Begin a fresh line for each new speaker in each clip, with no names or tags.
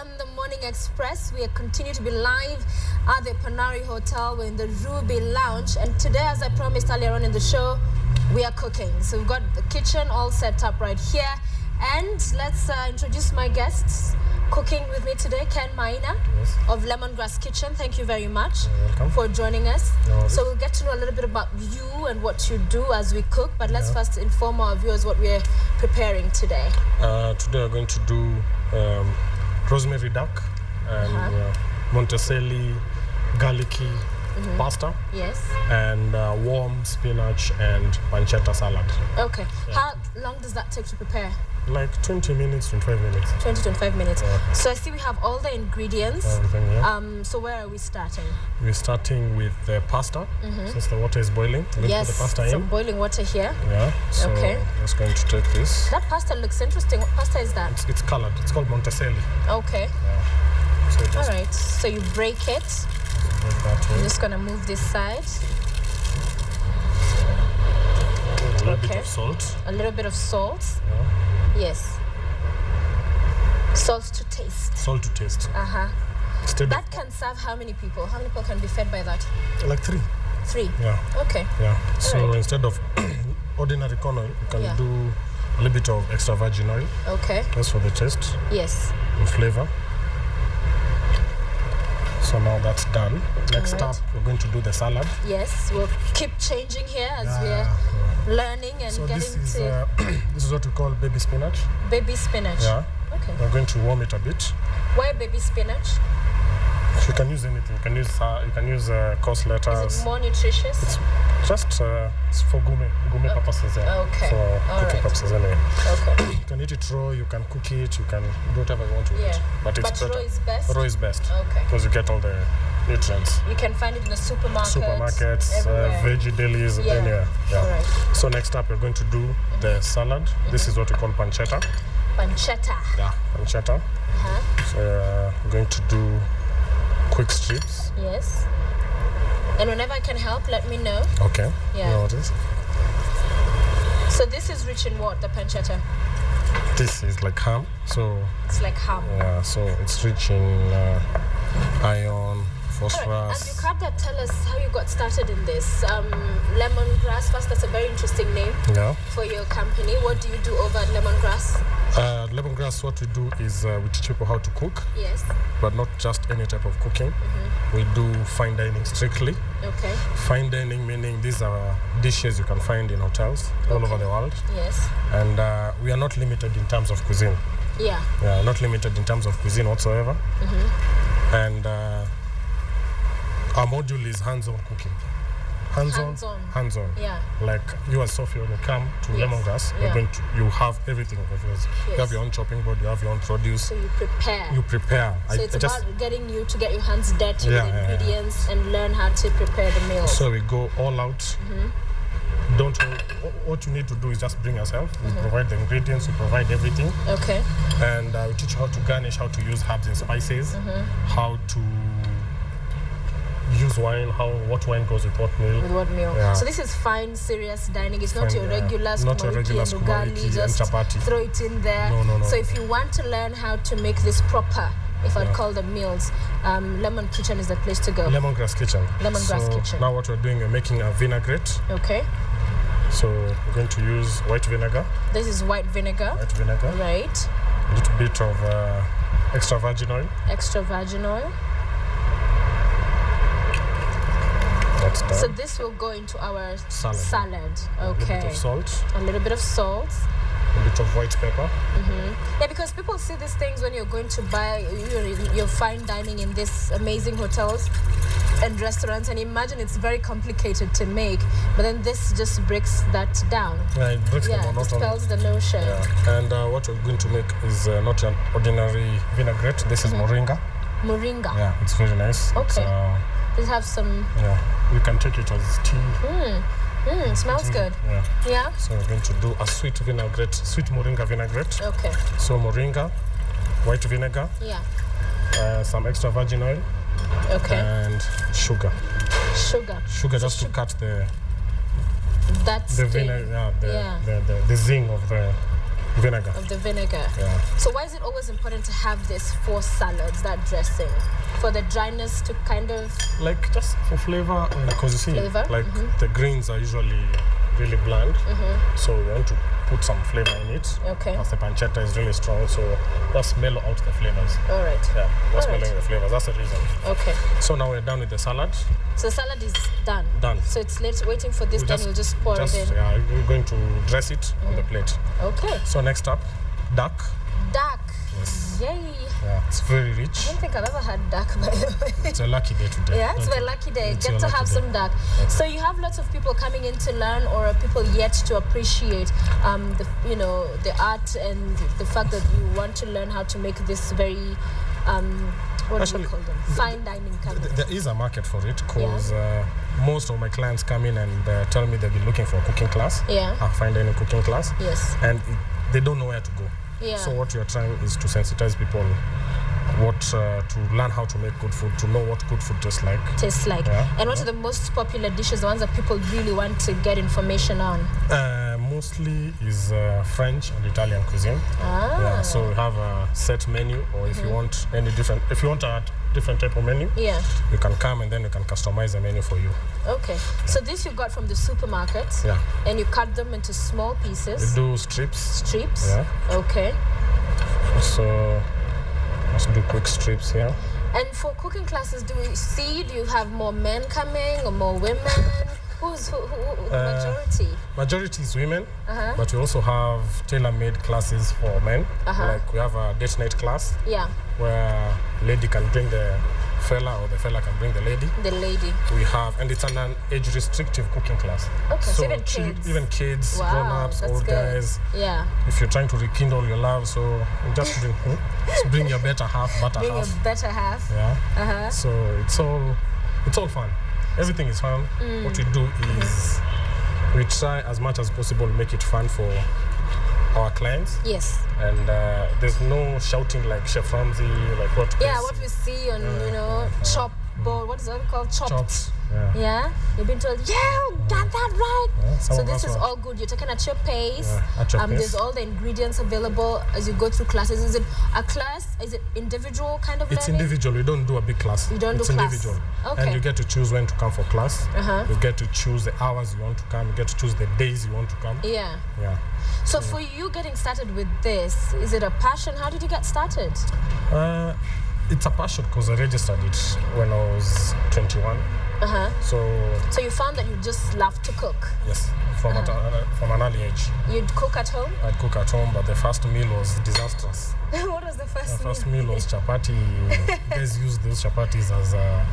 on the Morning Express. We continue to be live at the Panari Hotel. We're in the Ruby Lounge. And today, as I promised earlier on in the show, we are cooking. So we've got the kitchen all set up right here. And let's introduce my guests. Cooking with me today, Kenneth Maina of Lemongrass Kitchen. Thank you very much for joining us. So we'll get to know a little bit about you and what you do as we cook. But let's first inform our viewers what we're preparing today.
Today we're going to do rosemary duck and Monticelli garlicky pasta.
Yes.
And warm spinach and pancetta salad.
Okay. How long does that take to prepare?
Like 20 minutes, 25 minutes.
20, 25 minutes. So I see we have all the ingredients.
Everything,
so where are we starting?
We're starting with the pasta. Since the water is boiling, we're going to put the pasta in.
Some boiling water here.
Yeah. So I'm just going to take this.
That pasta looks interesting. What pasta is that?
It's colored. It's called Monticelli.
Okay.
Yeah. So
all right. So you break it. I'm just going to move this side.
A little bit of salt.
A little bit of salt.
Yeah.
Yes. Salt to taste.
Salt to taste.
That can serve how many people? How many people can be fed by that?
Like 3.
3?
Yeah.
Okay.
Yeah. So instead of ordinary corn oil, you can do a little bit of extra virgin oil.
Okay.
Just for the taste.
Yes.
And flavor. So now that's done. Next up, we're going to do the salad.
Yes, we'll keep changing here as we're learning and getting to...
this is what we call baby spinach.
Baby spinach.
Yeah.
Okay.
We're going to warm it a bit.
Why baby spinach?
You can use anything. You can use course lettuce.
Is it more nutritious?
It's just it's for gourmet purposes.
Okay.
For cooking purposes anyway.
Okay.
You can eat it raw. You can cook it. You can do whatever you want to eat. But it's better.
Raw is best.
Raw is best.
Okay.
Because you get all the nutrients.
You can find it in the supermarkets.
Veggie delis, anywhere. Yeah.
All right.
So next up, we're going to do the salad. This is what we call pancetta.
Pancetta.
Yeah, pancetta. So we're going to do quick strips.
Yes. And whenever I can help, let me know.
Okay.
Yeah.
You know what it is?
So this is rich in what, the pancetta?
This is like ham. So
it's like ham.
Yeah, so it's rich in iron, phosphorus.
Right. As you cut that, tell us how you got started in this. Lemongrass, first, that's a very interesting name for your company. What do you do over at Lemongrass?
Lemongrass, what we do is we teach people how to cook.
Yes.
But not just any type of cooking. We do fine dining strictly.
Okay.
Fine dining meaning these are dishes you can find in hotels all over the world.
Yes.
And we are not limited in terms of cuisine.
Yeah.
Yeah, not limited in terms of cuisine whatsoever. And our module is hands-on cooking. Hands-on.
Yeah.
Like you as Sophia, when you come to Lemongrass, you have everything of yours. You have your own chopping board, you have your own produce.
So you prepare.
You prepare.
So it's about getting you to get your hands dirty with ingredients and learn how to prepare the meals.
So we go all out. What you need to do is just bring yourself. We provide the ingredients, we provide everything.
Okay.
And we teach how to garnish, how to use herbs and spices, how to use wine, what wine goes with what meal.
With what meal.
Yeah.
So this is fine, serious dining. It's not your regular ugali, just
chapati.
Throw it in there.
No.
So if you want to learn how to make this proper, if I'd call them meals, Lemon Kitchen is the place to go.
Lemongrass Kitchen.
Lemongrass Kitchen.
Now what we're doing, we're making a vinaigrette.
Okay.
So we're going to use white vinegar.
This is white vinegar.
White vinegar.
Right.
A little bit of extra virgin oil.
Extra virgin oil.
That's done.
So this will go into our salad. Okay.
A little bit of salt.
A little bit of salt.
A bit of white pepper.
Yeah, because people see these things when you're going to buy your fine dining in these amazing hotels and restaurants, and imagine it's very complicated to make, but then this just breaks that down.
Yeah, it breaks the monotony.
It dispels the notion.
Yeah. And what we're going to make is not an ordinary vinaigrette. This is moringa.
Moringa.
Yeah, it's very nice.
Okay. Does it have some...
Yeah, you can take it as tea.
Smells good. Yeah.
So we're going to do a sweet vinaigrette, sweet moringa vinaigrette.
Okay.
So moringa, white vinegar.
Yeah.
Some extra virgin oil.
Okay.
And sugar.
Sugar
just to cut the
vinegar,
the zing of the Vinegar.
Of the vinegar.
Yeah.
So why is it always important to have this for salads, that dressing? For the dryness to kind of...
Like just for flavor, because you see,
Flavor?
like the greens are usually really bland, so we want to put some flavor in it.
Okay.
As the pancetta is really strong, so just mellow out the flavors.
All right.
Yeah, just
All right.
mellowing the flavors. That's the reason.
Okay.
So now we're done with the salad.
So the salad is done?
Done.
So it's waiting for this, then you'll just pour it in?
Yeah, we're going to dress it on the plate.
Okay.
So next up, duck.
Duck.
Yes.
Yay.
Yeah, it's very
I
rich.
don't think I've ever had duck, by the way.
It's a lucky day today.
Yeah, it's my lucky day.
It's
Get
your
to
lucky
have
day.
some duck. So you have lots of people coming in to learn, or people yet to appreciate the art and the fact that you want to learn how to make this very what do you call them? Fine dining kind of.
There is a market for it, because most of my clients come in and tell me they've been looking for a cooking class.
Yeah.
Can't find any cooking class.
Yes.
And they don't know where to go.
Yeah.
So what you're trying is to sensitize people to learn how to make good food, to know what good food tastes like.
And what are the most popular dishes, the ones that people really want to get information on?
Mostly is French and Italian cuisine. Yeah, so we have a set menu, or if you want a different type of menu, you can come and then we can customize the menu for you.
Okay. So this you got from the supermarket.
Yeah.
And you cut them into small pieces.
We do strips.
Strips?
Yeah.
Okay.
So let's do quick strips here.
And for cooking classes, do you have more men coming or more women? Who's majority?
Majority is women, but we also have tailor-made classes for men. Like we have a date night class, where lady can bring the fella, or the fella can bring the lady.
The lady.
We have, and it's an age-restrictive cooking class.
Okay, so
even kids,
wow,
grown-ups, old guys.
Yeah.
If you're trying to rekindle your love, so just bring your better half,
Bring your better half.
Yeah. So it's all fun. Everything is fun. What we do is we try as much as possible to make it fun for our clients.
Yes.
And there's no shouting like Chef Ramsay, like what.
Yeah, what we see on chop board. What is that called?
Chops.
Yeah. You've been told, you got that right.
Yeah,
so this is all good. You're taking at your pace.
At your pace.
There's all the ingredients available as you go through classes. Is it a class? Is it individual kind of
It's
learning?
individual. We don't do a big class.
You don't
it's
do class.
Individual.
Okay.
And you get to choose when to come for class. You get to choose the hours you want to come. You get to choose the days you want to come.
Yeah.
Yeah.
So for you getting started with this, is it a passion? How did you get started?
It's a passion because I registered it when I was 21. So
you found that you just love to cook?
Yes, from an early age.
You'd cook at home?
I'd cook at home, but the first meal was disastrous.
What was the first meal?
The first meal was chapati. You guys use those chapatis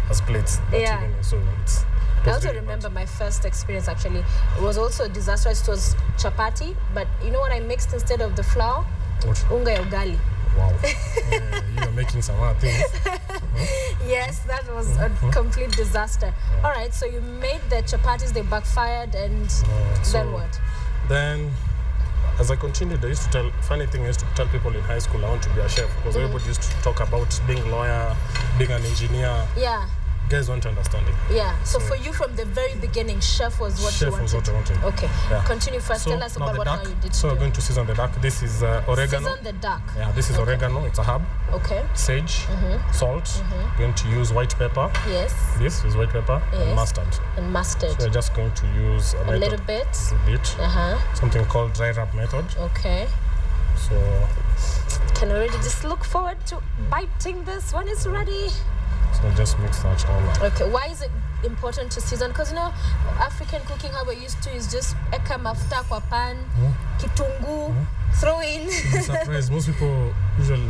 as plates. So
I also remember my first experience actually. It was also disastrous. It was chapati, but you know what I mixed instead of the flour?
What?
Unga ya ugali.
Wow. You are making some other things.
Yes, that was a complete disaster. All right, so you made the chapatis, they backfired, and then what?
Then, as I continued, I used to tell people in high school I want to be a chef, because everybody used to talk about being a lawyer, being an engineer.
Yeah.
Guys want to understand it.
Yeah. So for you from the very beginning, chef was what you wanted?
Chef was what I wanted.
Okay. Yeah. Continue first. Tell us about what you did.
So we're going to season the duck. This is oregano.
Season the duck.
Yeah, this is oregano. It's a herb.
Okay.
Sage, salt. We're going to use white pepper.
Yes.
This is white pepper and mustard.
And mustard.
So we're just going to use
a little bit. Something
called dry rub method.
Okay.
So
can already just look forward to biting this when it's ready.
So just mix that all up.
Okay, why is it important to season? Because African cooking, how we're used to is just eka mafuta kwa pan, kitungu, throw in.
Surprise, most people usually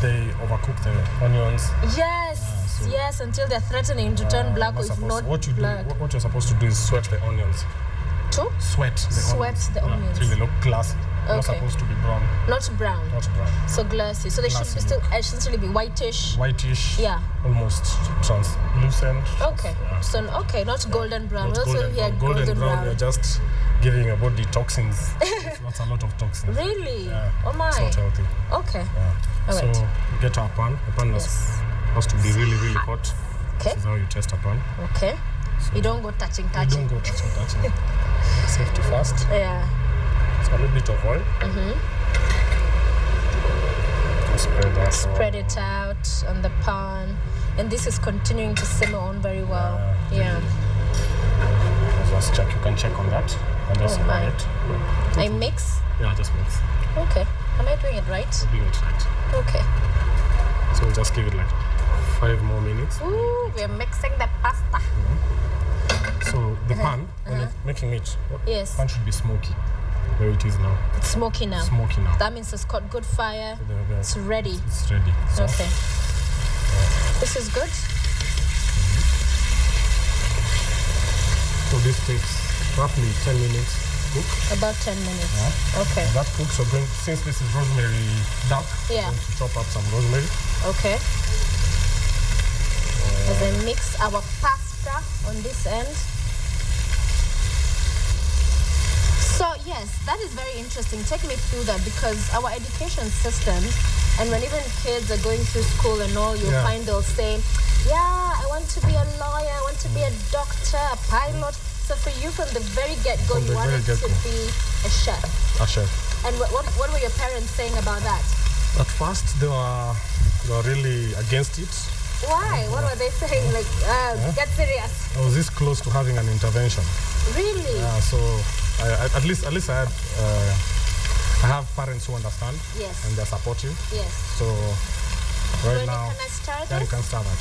they overcook the onions.
Yes, yes, until they're threatening to turn black or if not black.
What you're supposed to do is sweat the onions.
To?
Sweat the onions. Until they look glassy. Okay. Not supposed to be brown.
Not brown.
Not brown.
So glassy. So they should be still essentially be whitish.
Whitish.
Yeah.
Almost translucent.
Okay. Yeah. So not golden brown.
Not
also here golden brown.
You're just giving your body toxins. That's a lot of toxins.
Really?
Yeah.
Oh my.
It's not healthy.
Okay.
Yeah.
All right.
So get our pan. The pan has to be really, really hot.
Okay.
This is how you test a pan.
Okay. So you don't go touching.
You don't go touching. Safety first.
Yeah.
a little bit of oil. Spread that.
Spread it out on the pan, and this is continuing to simmer on very well. Yeah.
Just check. You can check on that and just simmer it.
I mix.
Yeah, just mix.
Okay. Am I doing it right?
You're doing it right.
Okay.
So we'll just give it like 5 more minutes.
Ooh, we're mixing the pasta.
So the pan, when you're making it, the pan should be smoky. Where it is now.
It's smoky now.
Smoky now.
That means it's got good fire. It's ready.
It's ready. So,
okay. This is good.
So this takes roughly 10 minutes to cook.
About 10 minutes.
Yeah.
Okay.
That cooks. So since this is rosemary duck, I'm going to chop up some rosemary.
Okay. As I mix our pasta on this end. So yes, that is very interesting. Take me through that, because our education systems, and when even kids are going through school and all, you'll find they'll say, yeah, I want to be a lawyer, I want to be a doctor, a pilot. So for you, from the very get-go, you wanted to be a chef.
A chef.
And what were your parents saying about that?
At first, they were really against it.
Why? What were they saying? Like, get serious.
I was this close to having an intervention.
Really?
Yeah, so at least I have parents who understand.
Yes.
And they're supportive.
Yes.
So right now,
can I start
you can start that.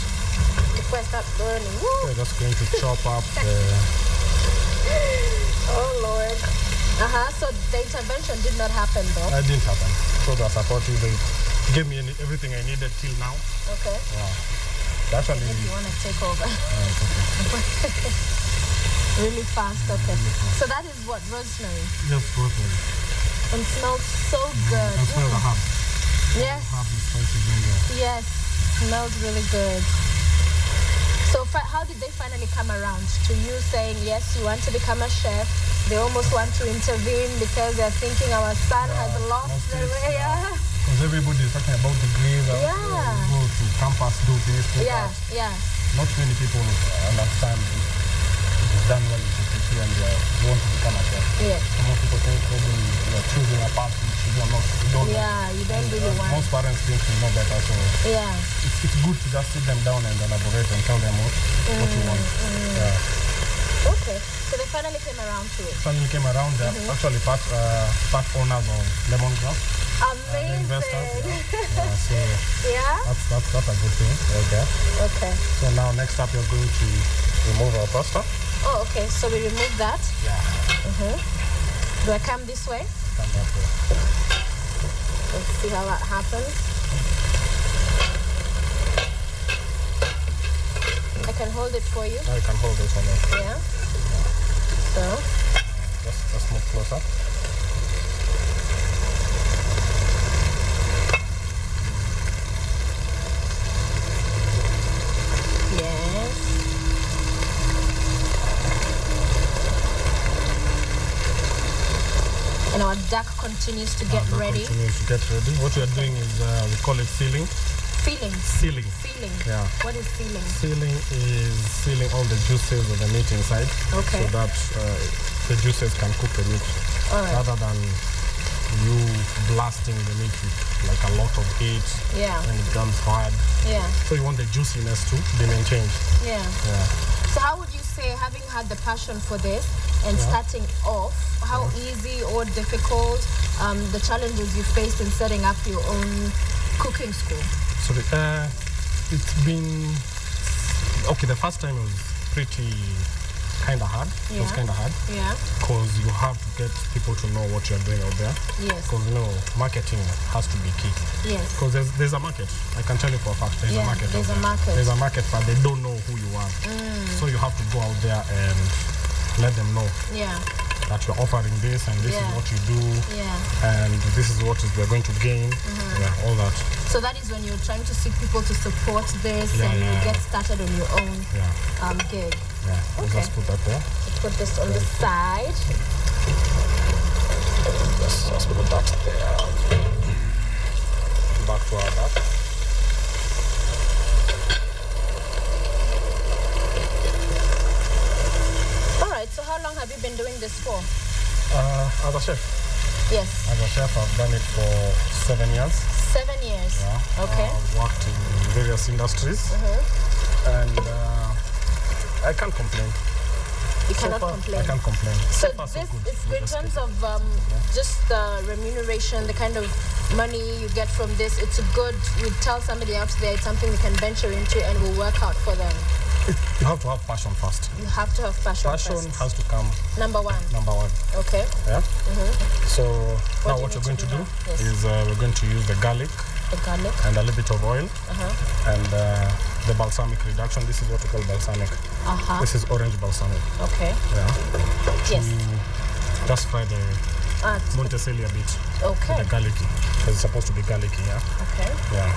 Before I start burning. Woo!
We're just going to chop up
Oh Lord. So the intervention did not happen though?
It didn't happen. So they're supportive. They gave me everything I needed till now.
Okay.
Yeah. Actually,
if you want to take over.
Okay.
Really fast, okay. So that is what, rosemary?
Yes, rosemary.
And smells so good.
And smell the herb.
Yes.
Herb and spices in there.
Yes, smells really good. So how did they finally come around to you saying, yes, you want to become a chef? They almost want to intervene because they're thinking our son has lost their way.
Because everybody is talking about degrees. Go to campus, do this, do that. Not many people understand done well in KCC and you want to become a chef. Most people think maybe you're choosing a path which you don't know.
You don't really want.
Most parents think you know better, so it's good to just sit them down and elaborate and tell them what you want.
Okay, so they finally came around to it.
Finally came around. They're actually part owners of lemongrass.
Amazing.
Investors. So that's a good thing right there.
Okay.
So now next up you're going to remove our pasta.
Oh, okay. So we remove that.
Yeah.
Do I come this way?
Come that way.
Let's see how that happens. I can hold it for you.
I can hold it for me.
Yeah. So.
Just move closer.
And our duck continues to get ready.
What we are doing is we call it sealing.
Sealing.
Sealing. Yeah.
What is sealing?
Sealing is sealing all the juices of the meat inside.
Okay.
So that the juices can cook the meat.
All right.
Rather than you blasting the meat with like a lot of heat.
Yeah.
And it becomes hard.
Yeah.
So you want the juiciness to be maintained.
Yeah. So how would you say, having had the passion for this and starting off, how easy or difficult the challenges you faced in setting up your own cooking school?
So it's been okay. The first time was pretty kind of hard. It was kind of hard.
Yeah.
Because you have to get people to know what you're doing out there.
Yes.
Because marketing has to be key.
Yes.
Because there's a market. I can tell you for a fact there's a market.
There's a market.
There's a market, but they don't know who you are. So you have to go out there and let them know.
Yeah.
That you're offering this and this is what you do.
Yeah.
And this is what we're going to gain. Yeah, all that.
So that is when you're trying to seek people to support this and you get started on your own gig.
Yeah. We'll just put that there.
Put this on the side.
Just put that there. Back to our duck.
All right. So how long have you been doing this for?
As a chef.
Yes.
As a chef, I've done it for 7 years.
7 years?
Yeah.
Okay.
I've worked in various industries. And I can't complain.
You cannot complain.
I can't complain.
So this is in terms of just the remuneration, the kind of money you get from this. It's good. You tell somebody out there it's something they can venture into and will work out for them.
You have to have passion first.
You have to have passion first.
Passion has to come.
Number one.
Number one.
Okay.
Yeah. So now what we're going to do is we're going to use the garlic.
The garlic.
And a little bit of oil. And the balsamic reduction. This is what we call balsamic. This is orange balsamic.
Okay.
Yeah.
Yes.
Just fry the Monticelli a bit.
Okay.
The garlicky. Because it's supposed to be garlicky, yeah?
Okay.
Yeah.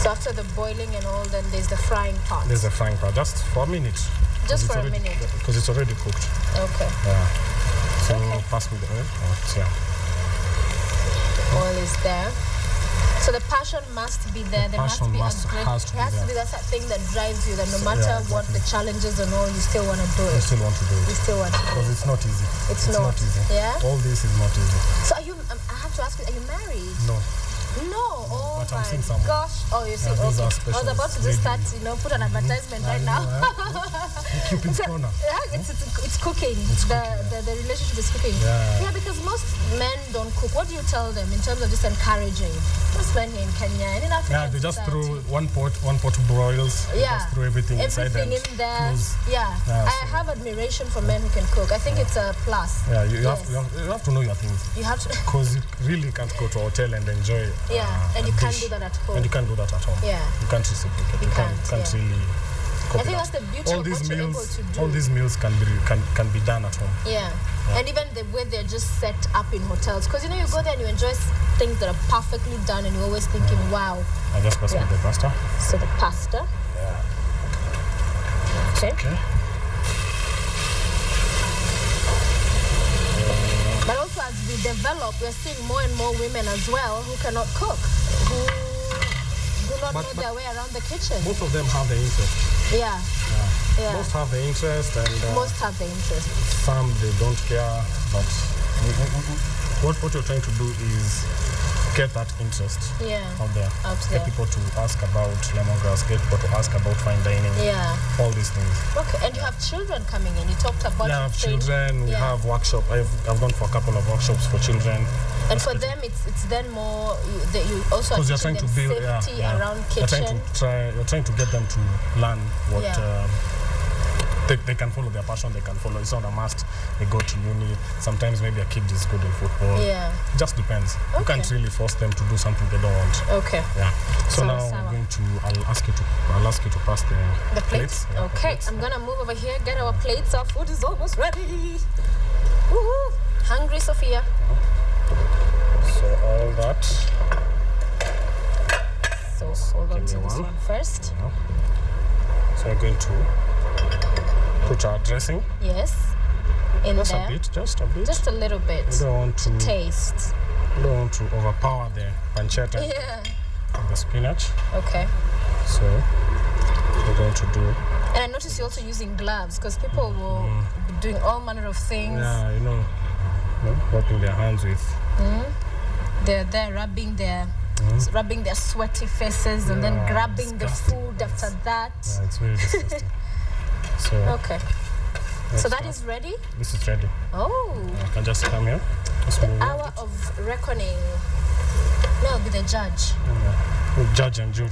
So after the boiling and all, then there's the frying part.
There's the frying part, just for a minute.
Just for a minute?
Because it's already cooked.
Okay.
Yeah. So pass me the oil. Yeah.
Oil is there. So the passion must be there. There must be
has to be
that thing that drives you, that no matter what the challenges and all, you still want to do it.
You still want to do it.
You still want to do it.
Because it's not easy.
It's not easy. Yeah?
All this is not easy.
So are you, I have to ask you, are you married?
No.
No, oh
but
my
I'm seeing someone.
gosh. Oh, you see,
okay.
I was about to just start, put an advertisement right now.
Cupid's corner.
Yeah, it's cooking. The relationship is cooking. Yeah, because most men don't cook. What do you tell them in terms of just encouraging? Most men here in Kenya and in Africa.
Yeah, they just throw one pot broils.
Yeah.
Just throw everything inside and
in there.
Close.
Yeah. I have admiration for men who can cook. I think it's a plus.
Yeah, you have to know your things. You have to. Because you really can't go to a hotel and enjoy.
Yeah, and you can't do that at home.
And you can't do that at home.
Yeah.
You can't reciprocate. You can't really copy
I think that's the beauty of what you're able to do.
All these meals can be done at home.
Yeah. And even the way they're just set up in hotels. Because, you go there and you enjoy things that are perfectly done and you're always thinking, wow.
I just pass with the pasta.
So the pasta.
Yeah.
Okay. But also as we develop, we're seeing more and more women as well who cannot cook, who do not know their way around the kitchen.
Most of them have the interest.
Yeah.
Most have the interest and...
most have the interest.
Some, they don't care, but what you're trying to do is get that interest out there. Get people to ask about lemongrass, get people to ask about fine dining, all these things. Okay,
and you have children coming in. You talked about
I have children, we have workshops. I've gone for a couple of workshops for children.
And for them, it's then more, you also are teaching them safety around kitchen.
You're trying to get them to learn what... They can follow their passion, they can follow. It's not a must. They go to uni. Sometimes maybe a kid is good in football. Yeah. It just depends. You can't really force them to do something they don't want. Okay. Yeah. So now I'll ask you to pass the plates.
Okay. I'm gonna move over here, get our plates. Our food is almost ready. Woohoo! Hungry, Sophia.
So all that.
So hold on to this one first.
So we're going to put our dressing.
Yes. In
just
there.
Just a bit.
Just a little bit.
We don't want to
taste.
We don't want to overpower the pancetta and the spinach.
Okay.
So we're going to do.
And I noticed you're also using gloves because people will be doing all manner of things.
Yeah, wiping their hands with.
They're there rubbing their sweaty faces and then grabbing the food after that.
Yeah, it's very disgusting. So
okay. So that is ready?
This is ready.
Oh.
I can just come here.
The hour of reckoning. No, I'll be the judge.
Judge and jury.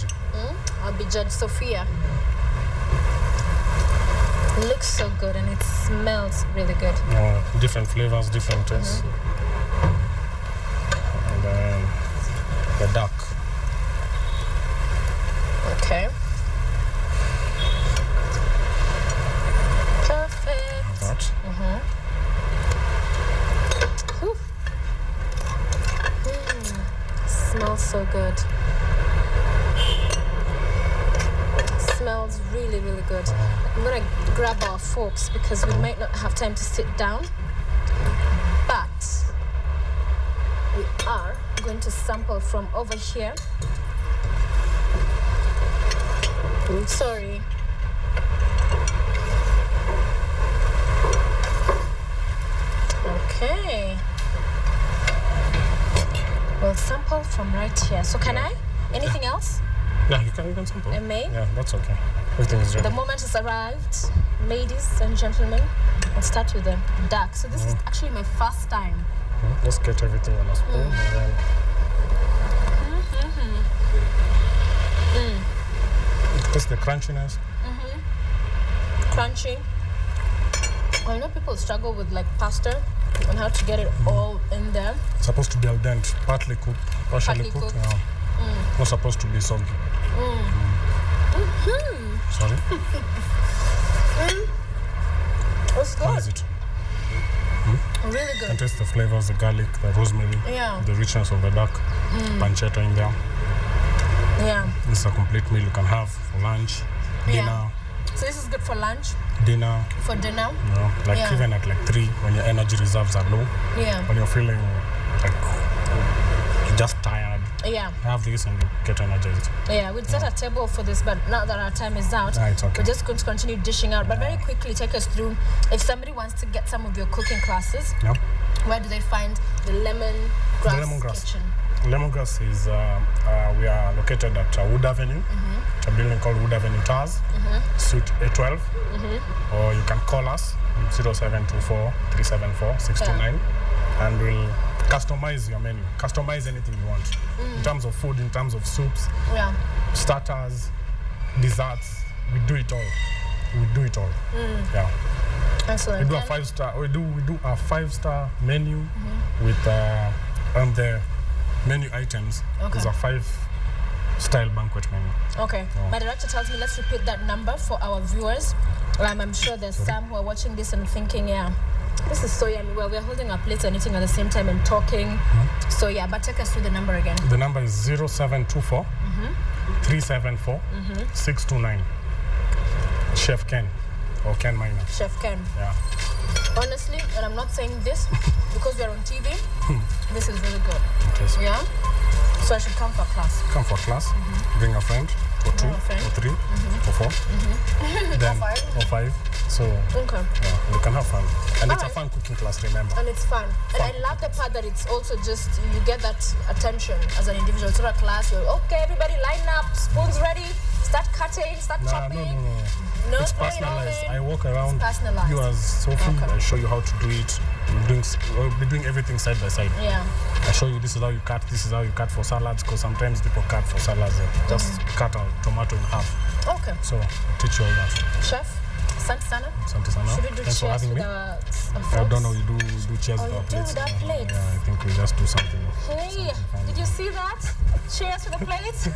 I'll be Judge Sophia. It looks so good and it smells really good.
Different flavors, different tastes. And then the duck.
Okay. Perfect.
That.
Smells so good. Smells really, really good. I'm gonna grab our forks because we might not have time to sit down. But we are going to sample from over here. Sorry. Okay. from right here. So can I? Anything else?
Yeah, you can sample.
I may?
Yeah, that's okay. Everything is ready.
The moment has arrived, ladies and gentlemen. Let's start with the duck. So this is actually my first time.
Let's get everything on a spoon and then... Taste the crunchiness.
Crunchy. I know people struggle with like pasta and how to get it all in there.
It's supposed to be al dente, partly cooked, partially cooked. Yeah. Not supposed to be soggy. Sorry?
It's good.
How is it?
Really
You can
good.
taste the flavors, the garlic, the rosemary, the richness of the duck, pancetta in there.
Yeah.
This is a complete meal you can have for lunch, dinner.
So this is good for lunch,
Dinner,
for dinner.
you know, like even at like 3 when your energy reserves are low,
Yeah.
when you're feeling like you're just tired, have this and you get energized.
Yeah, we'd set a table for this, but now that our time is out,
It's okay.
we're just going to continue dishing out. But very quickly, take us through, if somebody wants to get some of your cooking classes, where do they find the Lemongrass Kitchen?
Lemongrass is, we are located at Wood Avenue, at a building called Wood Avenue Towers, Suite A12, or you can call us 0724 374 629, and we'll customize your menu, customize anything you want, in terms of food, in terms of soups, starters, desserts, we do it all. Yeah.
Excellent.
We do a 5-star. We do a 5-star menu with on the menu items. There's a 5-style banquet menu.
Okay. My director tells me let's repeat that number for our viewers. I'm sure there's some who are watching this and thinking, this is so yummy. Well, we're holding our plates and eating at the same time and talking. So but take us through the number again.
The number is 0724 374 629. Chef Ken or Ken Maina.
Chef Ken.
Yeah.
Honestly, and I'm not saying this because we're on TV, this is really good.
Okay, so
Yeah? So I should come for class.
come for class, bring a friend, or 2, or 3, or 4, then, or 5. So
Okay.
you can have fun. And it's a
Alright.
fun cooking class, remember.
And it's fun. And I love the part that it's also just, you get that attention as an individual. It's not a class, you're, okay, everybody line up, spoons ready, start cutting, start chopping. No,
it's
throw it all
personalized.
in.
I walk around.
It's personalized.
You as Sophie, I show you how to do it. We'll be doing everything side by side.
Yeah.
I show you this is how you cut, this is how you cut for salads, because sometimes people cut for salads, just cut a tomato in half.
Okay.
So I'll teach you all that.
Chef, asante sana.
Asante sana.
Should we do
Thanks for
cheers
having
with
me.
our
I
forks?
don't know, you do cheers with
you
our
do
plates.
with our plates?
Yeah, I think we just do something.
Hey, did you see that? Cheers to the plates.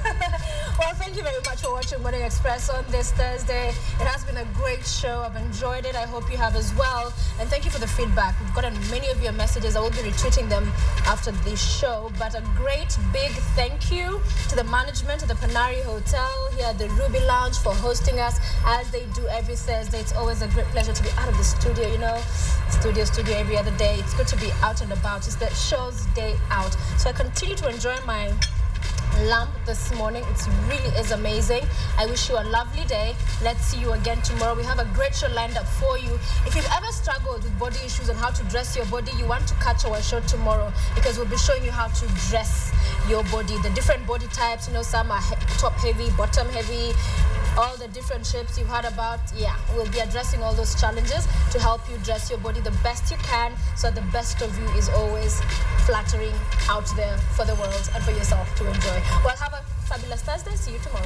Well, thank you very much for watching Morning Express on this Thursday. It has been a great show. I've enjoyed it. I hope you have as well. And thank you for the feedback. We've gotten many of your messages. I will be retweeting them after the show. But a great big thank you to the management of the Panari Hotel here at the Ruby Lounge for hosting us as they do every Thursday. It's always a great pleasure to be out of the studio, you know. Studio every other day. It's good to be out and about. It's the show's day out. So I continue to enjoy my lamp this morning. It really is amazing. I wish you a lovely day. Let's see you again tomorrow. We have a great show lined up for you. If you've ever struggled with body issues and how to dress your body, you want to catch our show tomorrow because we'll be showing you how to dress your body, the different body types. You know, some are top heavy, bottom heavy, all the different shapes you've heard about. We'll be addressing all those challenges to help you dress your body the best you can, so the best of you is always flattering out there for the world and for yourself to enjoy. Well, have a fabulous Thursday. See you tomorrow.